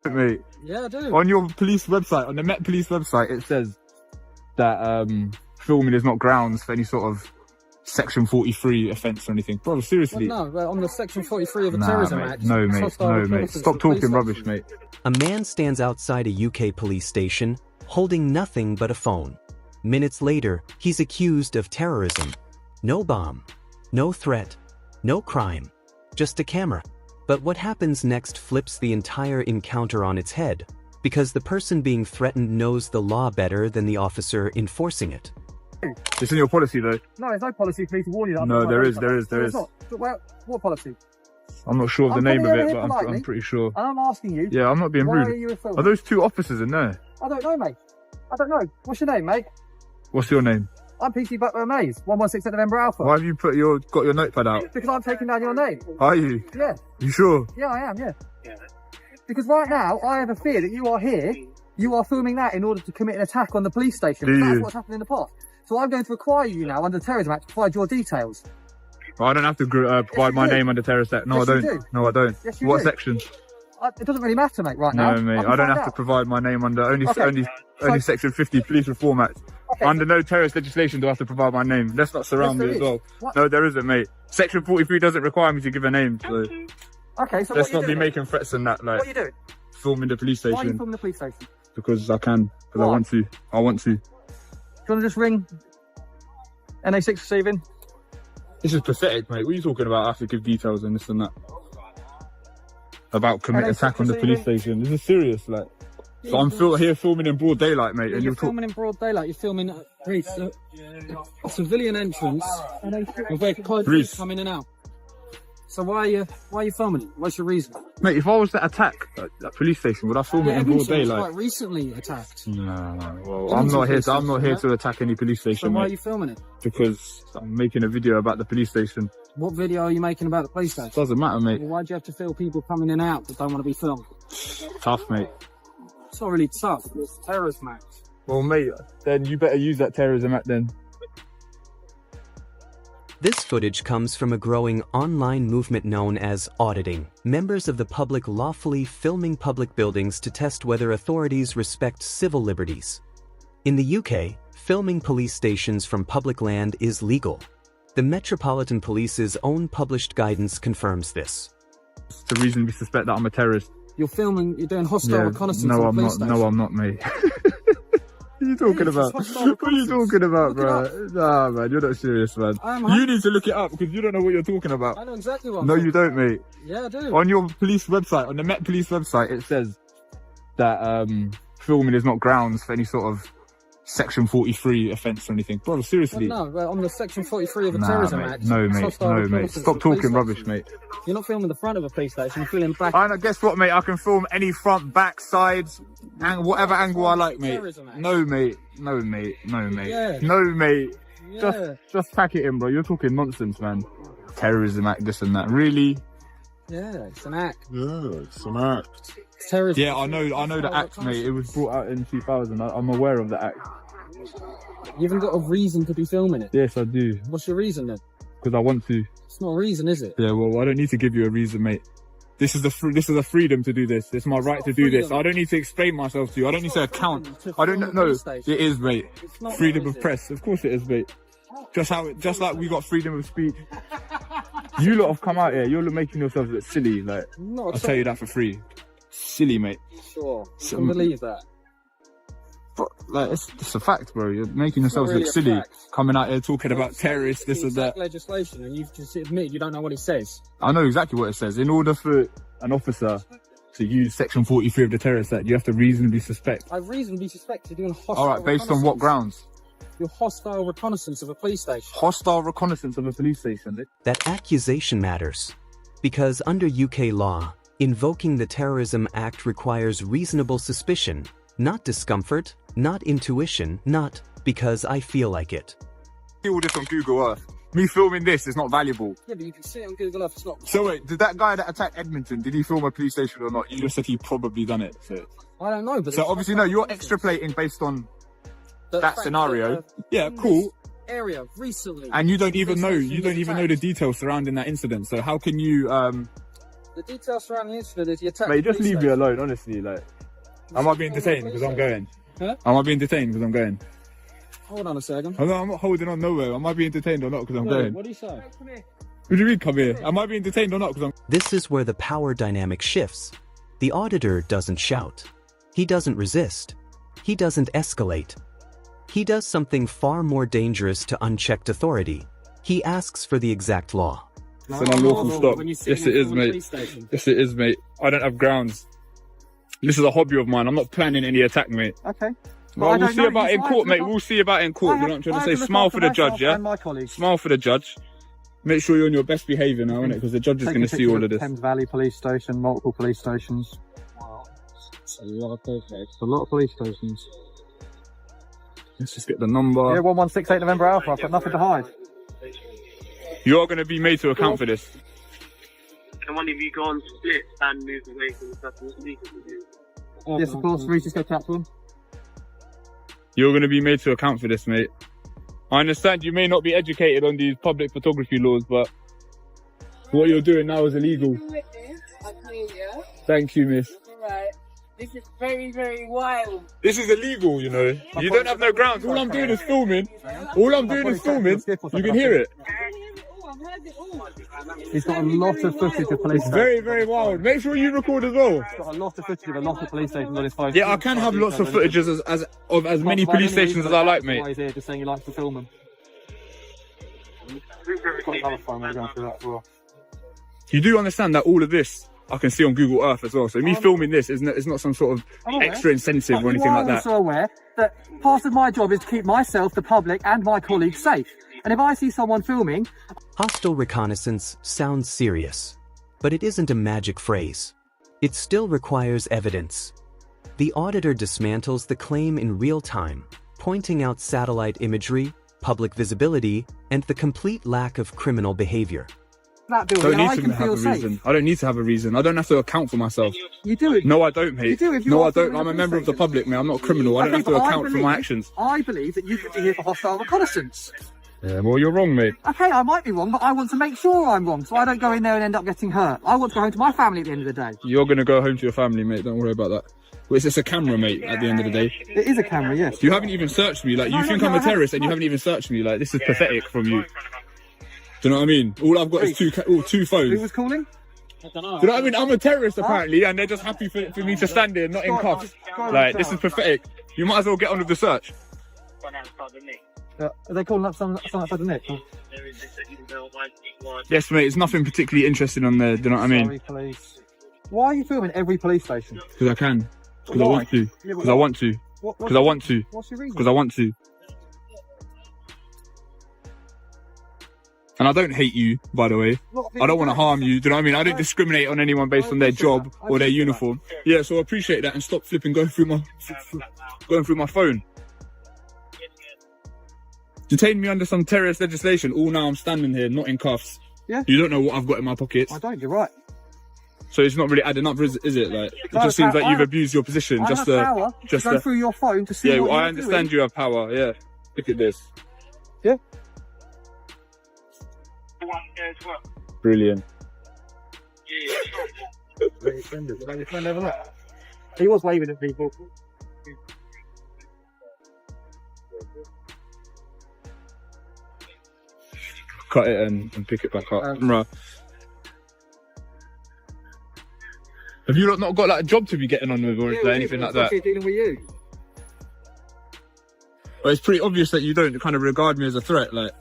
Mate. Yeah, I do. On your police website, on the Met Police website, it says that filming is not grounds for any sort of Section 43 offence or anything. Bro, seriously. Well, no, on the Section 43 of the Terrorism mate. Act. No, mate. Stop talking rubbish, mate. A man stands outside a UK police station, holding nothing but a phone. Minutes later, he's accused of terrorism. No bomb, no threat, no crime, just a camera. But what happens next flips the entire encounter on its head, because the person being threatened knows the law better than the officer enforcing it. It's in your policy, though. No, there's no policy for me to warn you. No, there is. What policy? I'm not sure of the name of it, but I'm pretty sure. And I'm asking you. Yeah, I'm not being rude. Why are you filming? Are those two officers in there? I don't know, mate. I don't know. What's your name, mate? What's your name? I'm PC Butler Maze, 116 November Alpha. Why have you got your notepad out? Because I'm taking down your name. Are you? Yeah. You sure? Yeah, I am, yeah. Because right now, I have a fear that you are here, you are filming that in order to commit an attack on the police station. That's what's happened in the past. So I'm going to require you now, under the Terrorism Act, to provide your details. I don't have to provide my name under Terrorist Act. No, I don't. No, I don't. Yes, you what do. section? It doesn't really matter, mate, right now. No, mate, I don't have to provide my name under only Section 50 Police Reform Act. Okay. Under no terrorist legislation do I have to provide my name. Let's not surround me as well. What? No, there isn't, mate. Section 43 doesn't require me to give a name. So okay, so let's not be making threats and that. Like, what are you doing? Filming the police station. Why are you filming the police station? Because I can. Because I want to. I want to. Do you want to just ring NA6 receiving? This is pathetic, mate. What are you talking about? I have to give details and this and that. About commit attack on the police station. This is serious, like. So I'm here filming in broad daylight, mate. And you're filming in broad daylight. You're filming a civilian entrance where police come in and out. So why are you filming? What's your reason? Mate, if I was to attack that police station, would I film it in broad daylight? Quite recently attacked. No, well, I'm not here to attack any police station. So why are you filming it? Because I'm making a video about the police station. What video are you making about the police station? Doesn't matter, mate. Well, why do you have to film people coming in and out that don't want to be filmed? Tough, mate. It's not really tough. It's Terrorism Act. Well, mate, then you better use that Terrorism Act then. This footage comes from a growing online movement known as auditing. Members of the public lawfully filming public buildings to test whether authorities respect civil liberties. In the UK, filming police stations from public land is legal. The Metropolitan Police's own published guidance confirms this. It's the reason we suspect that I'm a terrorist. You're doing hostile reconnaissance. No, I'm not. No, I'm not, mate. What are you talking about? What are you talking about, bro? Nah, man, you're not serious, man. You need to look it up because you don't know what you're talking about. I know exactly what I'm talking about. No, you don't, mate. Yeah, I do. On your police website, on the Met Police website, it says that filming is not grounds for any sort of Section 43 offence or anything. Bro, seriously. Well, no, on the Section 43 of the Terrorism Act. No, mate. Stop talking rubbish, mate. You're not filming the front of a police station, you're filming back. I know, guess what, mate? I can film any front, back, sides, and whatever angle I like, mate. No, mate. No, mate. No, mate. Yeah. No, mate. Yeah. Just pack it in, bro. You're talking nonsense, man. Terrorism Act, this and that. Really? Yeah, it's an act. Yeah, it's an act. It's terrorism. Yeah, I know the act, mate. It was brought out in 2000. I'm aware of the act. You haven't got a reason to be filming it. Yes, I do. What's your reason then? Because I want to. It's not a reason, is it? Yeah, well, I don't need to give you a reason, mate. This is a freedom to do this. It's my right to do this. I don't need to explain myself to you. I don't need to account. I don't know. It is, mate. Freedom of press. Of course it is, mate. Just like we got freedom of speech. You lot have come out here. You're making yourselves look silly. Like, I'll tell you that for free. Silly, mate. Sure. I can believe that. But, like, it's a fact, bro. You're making yourselves look silly. Coming out here talking about terrorists, this and that. Legislation, and you've just admitted you don't know what it says. I know exactly what it says. In order for an officer to use Section 43 of the Terrorist Act, you have to reasonably suspect. I reasonably suspect you're doing hostile. All right, based on what grounds? Your hostile reconnaissance of a police station. Hostile reconnaissance of a police station. That accusation matters, because under UK law, invoking the Terrorism Act requires reasonable suspicion, not discomfort, not intuition, not because I feel like it. See all this on Google Earth. Me filming this is not valuable. Yeah, but you can see it on Google Earth, it's not. So wait, did that guy that attacked Edmonton, did he film a police station or not? You just said he probably done it. So I don't know, but so obviously no, you're extrapolating based on that scenario. Yeah, cool. Area recently. And you don't even know the details surrounding that incident. So how can you The details surrounding the incident is the attack. Mate, just leave me alone, honestly. Like, am I being detained because I'm going? Huh? Am I being detained because I'm going? Hold on a second. I'm not holding on nowhere. Am I being detained or not because I'm going? What do you say? What do you mean, come here? Am I being detained or not because I'm... This is where the power dynamic shifts. The auditor doesn't shout. He doesn't resist. He doesn't escalate. He does something far more dangerous to unchecked authority. He asks for the exact law. It's an unlawful stop. Yes, it is, mate. Yes, it is, mate. I don't have grounds. This is a hobby of mine. I'm not planning any attack, mate. Okay. Well, we'll see about it in court, mate. We'll see about it in court. You know what I'm trying to say? Smile for the judge, yeah? Smile for the judge. Make sure you're on your best behaviour now, innit? Because the judge is going to see all of this. Thames Valley Police Station, multiple police stations. Wow. It's a lot of police stations. A lot of police stations. Let's just get the number. Yeah, 1168 November Alpha. I've got nothing to hide. You are going to be made to account for this. Can one of you go on split and move away from the person who's legal with you? Yes, of course. Reese, just go tap to him. You're going to be made to account for this, mate. I understand you may not be educated on these public photography laws, but what you're doing now is illegal. Thank you, miss. Right. This is very, very wild. This is illegal, you know. You don't have no grounds. All I'm doing is filming. All I'm doing is filming. You can hear it. He's got a lot of footage of police stations. Very, very wild. Make sure you record as well. He's got a lot of footage of a lot of police stations on his phone. Yeah, I can have lots of footages of as many police stations as I like, Why mate. he's here, just saying he likes to film them. Got another phone, we're going through that as well. You do understand that all of this I can see on Google Earth as well. So me filming this is not some sort of extra incentive or anything like that. I'm also aware that part of my job is to keep myself, the public, and my colleagues safe. And if I see someone filming... Hostile reconnaissance sounds serious, but it isn't a magic phrase. It still requires evidence. The auditor dismantles the claim in real time, pointing out satellite imagery, public visibility, and the complete lack of criminal behavior. That building, Don't I need can to have feel a safe. reason. I don't need to have a reason. I don't have to account for myself. You do it. No, I don't, mate. You do if you no, are I don't. filming I'm a police member of the station. public, mate. I'm not a criminal. I don't have to but account for my actions. I believe that you could be here for hostile reconnaissance. Yeah, well, you're wrong, mate. Okay, I might be wrong, but I want to make sure I'm wrong, so I don't go in there and end up getting hurt. I want to go home to my family at the end of the day. You're going to go home to your family, mate. Don't worry about that. Well, it's just a camera, mate, at the end of the day. It is a camera, yes. You haven't even searched me. Like, you think I'm a terrorist and you haven't even searched me. Like, this is pathetic from you. Do you know what I mean? All I've got is two phones. Who was calling? I don't know. Do you know what I mean? I'm a terrorist, apparently, and they're just happy for me to stand there, not in cuffs. Like, this is pathetic. You might as well get on with the search. Are they calling up someone outside the net? Yes, mate, it's nothing particularly interesting on there, do you know what I mean? Sorry, police. Why are you filming every police station? Because I can. Because I want to. Because I want to. Because I want to. What's your reason? Because I want to. And I don't hate you, by the way. I don't want to harm you, do you know what I mean? I don't discriminate on anyone based on their job or their uniform. Yeah, so I appreciate that and stop flipping going through my phone. Detain me under some terrorist legislation. All now I'm standing here, not in cuffs. Yeah. You don't know what I've got in my pockets. I don't, you're right. So it's not really adding up, is it? Like, it just seems like you've abused your position. I have power to go through your phone to see yeah, what I you're understand doing. you have power, yeah. Look at this. Yeah. Brilliant. He was waving at people. Cut it and pick it back up. Right. Have you not got like a job to be getting on with or is there anything like that? Dealing with you. But it's pretty obvious that you don't kind of regard me as a threat. Like,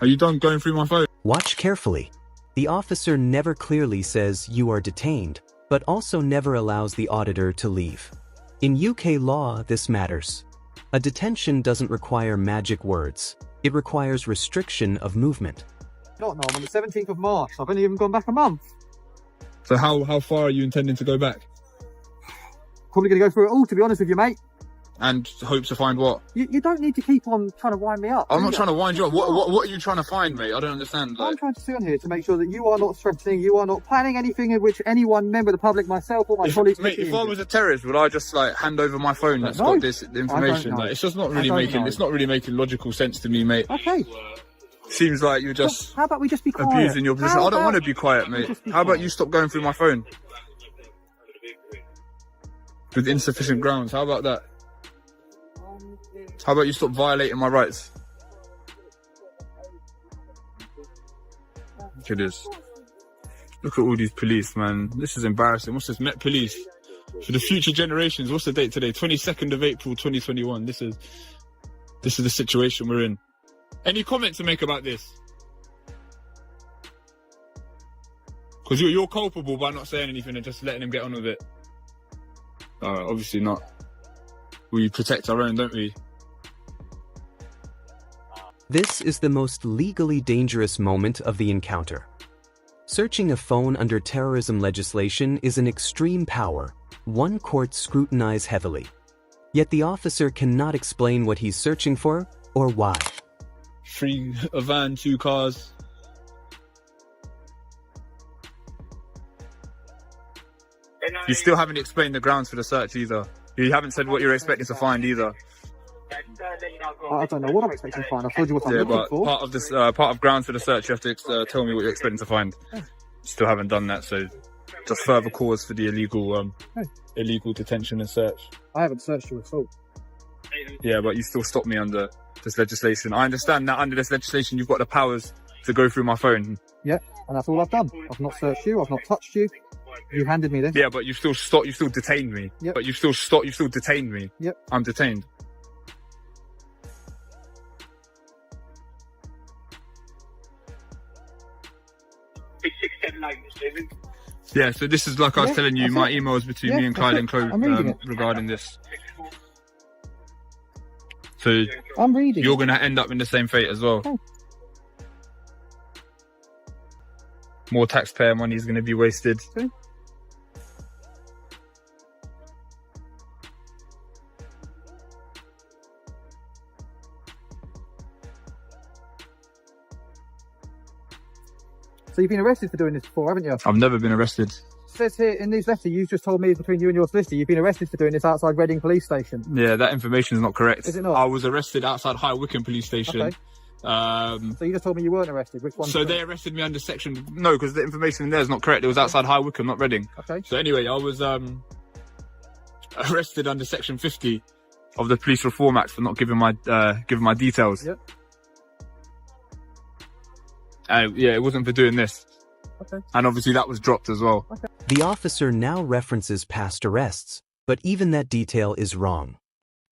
are you done going through my phone? Watch carefully. The officer never clearly says you are detained, but also never allows the auditor to leave. In UK law, this matters. A detention doesn't require magic words. It requires restriction of movement. Not no, I'm on the 17th of March. I've only even gone back a month. So how far are you intending to go back? Probably going to go through it all, to be honest with you, mate. And hope to find what? You don't need to keep on trying to wind me up. I'm not trying to wind you up. What are you trying to find, mate? I don't understand. I'm Like, trying to sit on here to make sure that you are not threatening, you are not planning anything in which any one member of the public, myself or my colleagues... mate, if I was a terrorist, would I just like hand over my phone that's No. got this information? know. Like, it's just not I really don't making. know. It's not really making logical sense to me, mate. Okay. Seems like you're just How about we just be quiet? abusing your position. I don't want to be quiet, mate. How about you stop going through my phone? With insufficient grounds. How about that? How about you stop violating my rights? Look at this. Look at all these police, man. This is embarrassing. What's this? Met Police. For the future generations, what's the date today? 22nd of April, 2021. This is the situation we're in. Any comment to make about this? Because you're culpable by not saying anything and just letting him get on with it. Obviously not. We protect our own, don't we? This is the most legally dangerous moment of the encounter. Searching a phone under terrorism legislation is an extreme power, one courts scrutinize heavily. Yet the officer cannot explain what he's searching for or why. A van, 2 cars. You still haven't explained the grounds for the search either. You haven't said what you're expecting to find either. I don't know what I'm expecting to find. I've told you what I'm looking for. Part of this, part of grounds for the search, you have to tell me what you're expecting to find. Still haven't done that, so just further cause for the illegal detention and search. I haven't searched you at all. Yeah, but you still stopped me under this legislation. I understand that under this legislation, you've got the powers to go through my phone. Yeah, and that's all I've done. I've not searched you. I've not touched you. You handed me this. Yeah, but you still stopped. You still detained me. Yep. But you still stopped. You still detained me. Yep. I'm detained. Yeah, so this is like I was telling you, my emails between me and Clyde and Chloe regarding this. So I'm reading. You're going to end up in the same fate as well. Oh. More taxpayer money is going to be wasted. Okay. So you've been arrested for doing this before, haven't you? I've never been arrested. It says here in this letter, you've just told me between you and your solicitor, you've been arrested for doing this outside Reading Police Station. Yeah, that information is not correct. Is it not? I was arrested outside High Wycombe Police Station. Okay. So you just told me you weren't arrested. Which one? So they arrested me under section... No, because the information in there is not correct. It was outside High Wycombe, not Reading. Okay. So anyway, I was arrested under section 50 of the Police Reform Act for not giving my details. Yep. Yeah, it wasn't for doing this. Okay. And obviously that was dropped as well. Okay. The officer now references past arrests, but even that detail is wrong.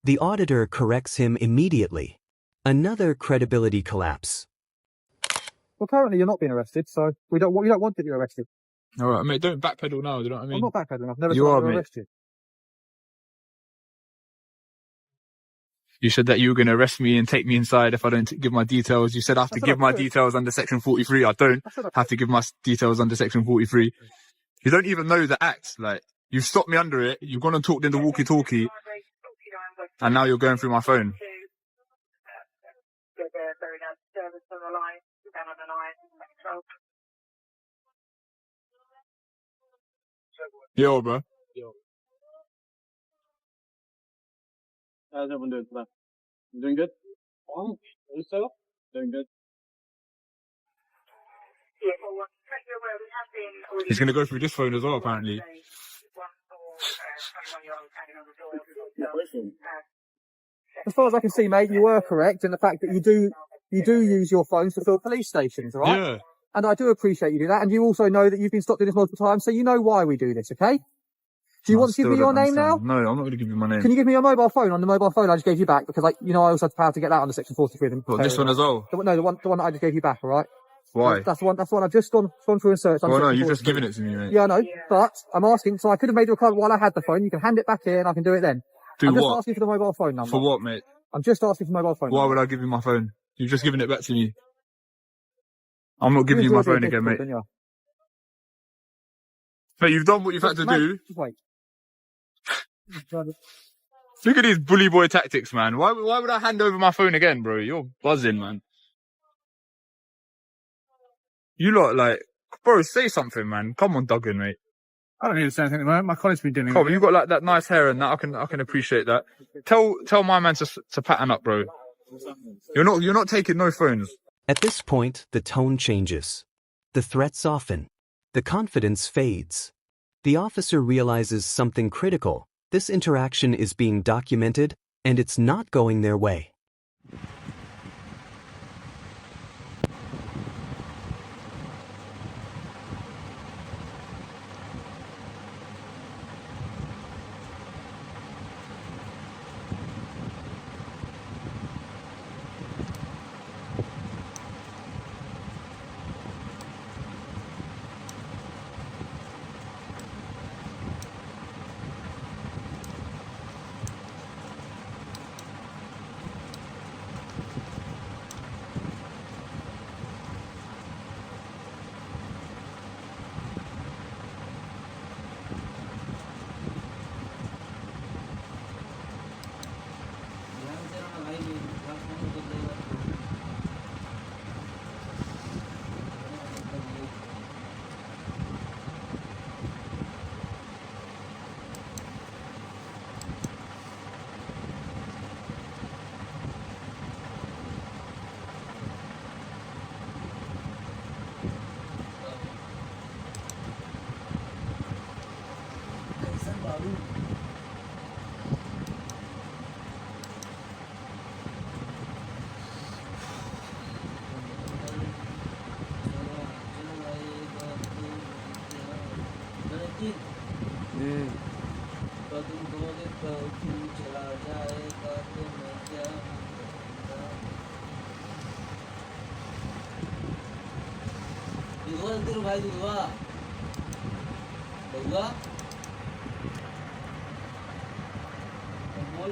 The auditor corrects him immediately. Another credibility collapse. Well, currently you're not being arrested, so we don't want to be arrested. All right, mate, don't backpedal now, do you know what I mean? I'm not backpedaling. I've never You tried are, to mate. arrest you. You said that you were going to arrest me and take me inside if I don't give my details. You said I have to give my details under section 43. I don't have to give my details under section 43. You don't even know the act. Like, you've stopped me under it. You've gone and talked in the walkie-talkie. And now you're going through my phone. Yo, bro. How's everyone doing today? You doing good? Yourself? Doing good. He's going to go through this phone as well, apparently. As far as I can see, mate, you were correct in the fact that you do use your phones to fill police stations, right? Yeah. And I do appreciate you do that. And you also know that you've been stopped doing this multiple times, so you know why we do this, okay? Do you want to give me your name now? No, I'm not going to give you my name. Can you give me your mobile phone? On the mobile phone I just gave you back, because I also had the power to get that under section 43. What, this one as well? No, the one that I just gave you back, all right? Why? That's the one I've just gone through and searched. Well, no, you've just given it to me, mate. Yeah, I know, but I'm asking, so I could have made a requirement while I had the phone. You can hand it back here and I can do it then. Do I'm what? just asking for the mobile phone number. For what, mate? I'm just asking for mobile phone Why number. would I give you my phone? You've just given it back to me. I'm not giving you my phone again, mate. Mate, you've done what you've had to do. Just wait. Look at these bully boy tactics, man. Why would I hand over my phone again, bro? You're buzzing, man. You lot, like... Bro, say something, man. Come on, Duggan, mate. I don't need to say anything at the moment. My colleague's been dealing Come with on, it. you've got like that nice hair and that. I can appreciate that. Tell my man to pattern up, bro. You're not taking no phones. At this point, the tone changes. The threats soften. The confidence fades. The officer realizes something critical. This interaction is being documented, and it's not going their way. भाई दुआ दुआ बोल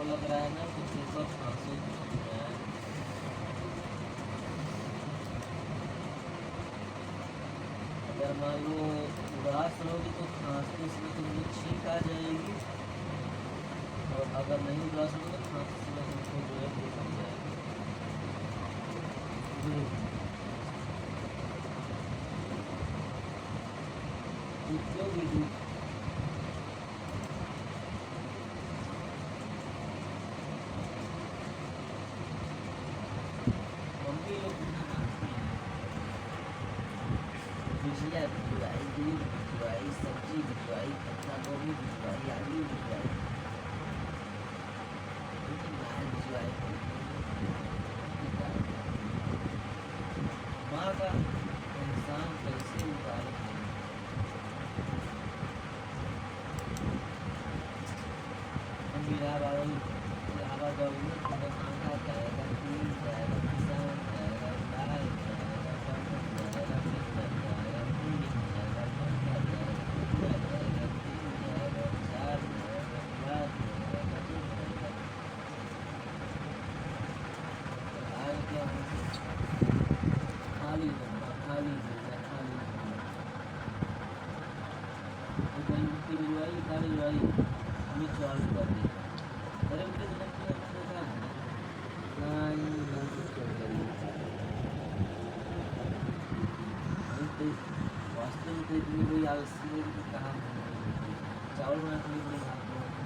लग रहा है ना कुछ ऐसा खांसी है। अगर मान लो उदास रहोगे तो खांसने से तुमको छींक आ जाएगी, और अगर नहीं उदास रहोगे तो खांसी से तुमको जो है वो बन जाएगी। क्यों वीडियो सब्जी भिजवाई, पत्ता गोभी भिजवाई, आलू भिजवाई, दाल भिजवाई। माँ का इंसान कैसे उतारे हम इलाहाबाद जाओगे तो खाना जाएगा, दूध जाएगा, किसान जाएगा, दाल जाएगा, पापड़ जाएगा, मिर्च जाएगा, भिंडी जाएगा, पंखा जाएगा, वास्तव में कोई आलसी कहा चावल बनाने के लिए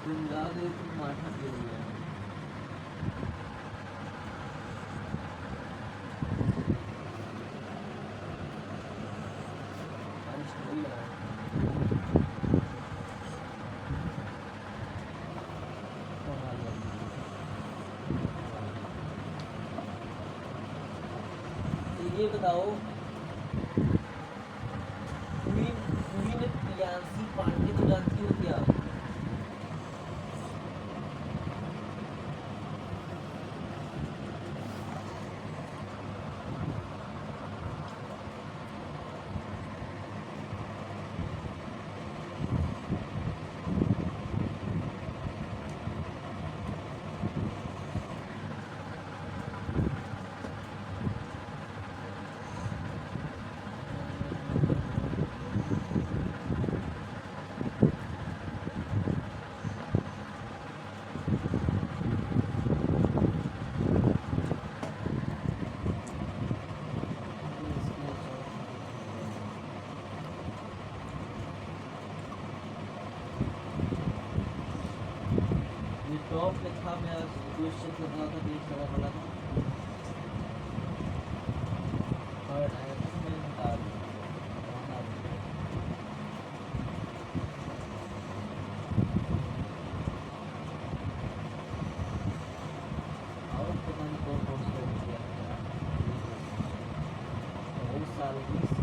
Gado itu mata dia. Harus dia. ये बताओ पूरी ने प्रियांशी पांडे तो जानती हो क्या? टॉप लिखा मैं क्वेश्चन कर रहा था देख रहा वाला थर्ड है मैं बता दूं और पता नहीं कौन से किया बहुत सारे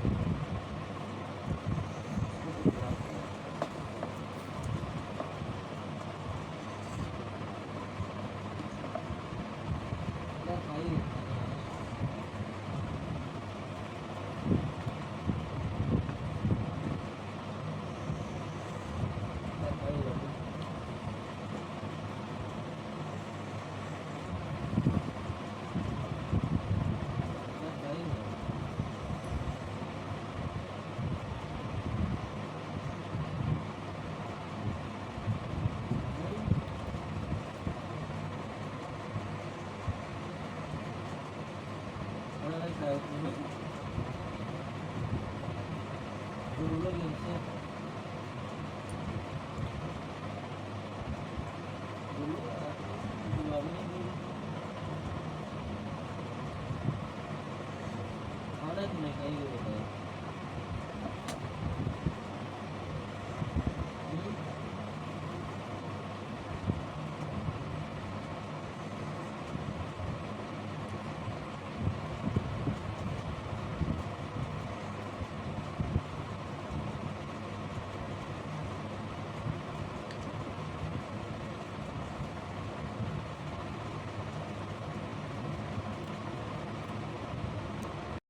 Audit में कहीं